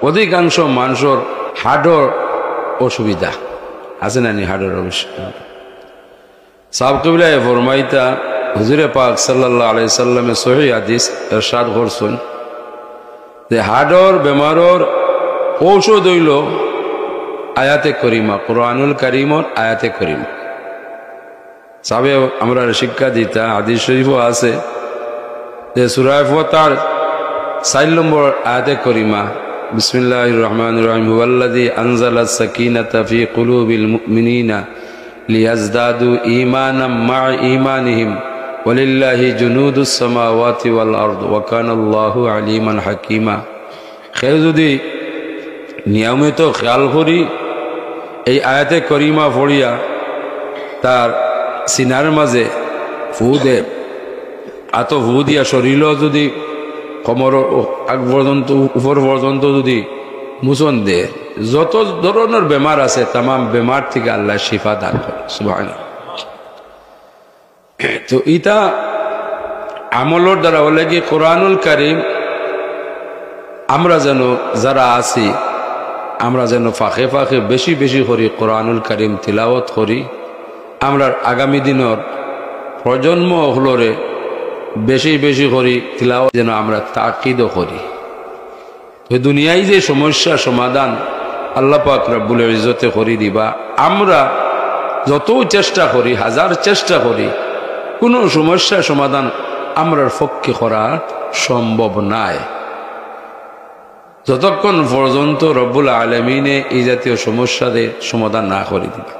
অধিকাংশ মানুষের হার্টর অসুবিধা আছে না নি? হার্টর অসুবিধা সাহাব কিবলায়ে ফরমাইতা হুজুরে পাক সাল্লাল্লাহু আলাইহি সাল্লামে সহিহ হাদিস ইরশাদ করছেন যে হার্টর বেমারর ঔষধ হইল আয়াতে করিমা, কুরআনুল কারীমর আয়াতে করিমা। সাবে আমরা শিক্ষা দিতা হাদিস শরীফও আছে যে সূরা ফাতিহার 4 নম্বর আয়াতে করিমা বিসমিল্লাহির রহমানির রহিম হুয়াল্লাযী আনজালাস সাকিনাতা ফি কুলুবিল মুমিনিনা লিয়াজদাদু ঈমানাম মা ঈমানিহিম ওয়ালিল্লাহি জুনুদুস সামাওয়াতি ওয়াল আরদ ওয়া কানাল্লাহু আলীমান হাকীমা। কেউ যদি নিয়মিত খেয়াল করি এই আয়াতে করিমা পড়িয়া তার সিনার মাঝে ফু দে, আত ফু দিয়া শরীরও যদি কোমর আগ পর্যন্ত উপর পর্যন্ত যদি মুছন দে, যত ধরনের বেমার আছে তাম বেমার থেকে আল্লাহ শিফা দান করে। সুবহানাল্লাহ। তো ইটা আমলের দ্বারা বলে কি কুরআনুল কারীম আমরা যেন যারা আছি আমরা যেন ফাঁকে ফাঁকে বেশি বেশি করি কুরআনুল কারীম তিলাওয়াত করি। আমরা আগামী দিনের প্রজন্ম হলরে বেশি বেশি করি তিলাওয়াত যেন আমরা তাকিদও করি। তো দুনিয়ায় যে সমস্যা সমাধান আল্লাহ পাক রব্বুল ইজ্জতে করি দিবা, আমরা যত চেষ্টা করি হাজার চেষ্টা করি কোনো সমস্যা সমাধান আমরার পক্ষে করা সম্ভব নাই যতক্ষণ পর্যন্ত রব্বুল আলামিনে এই জাতীয় সমস্যাদের সমাধান না করে দিবা।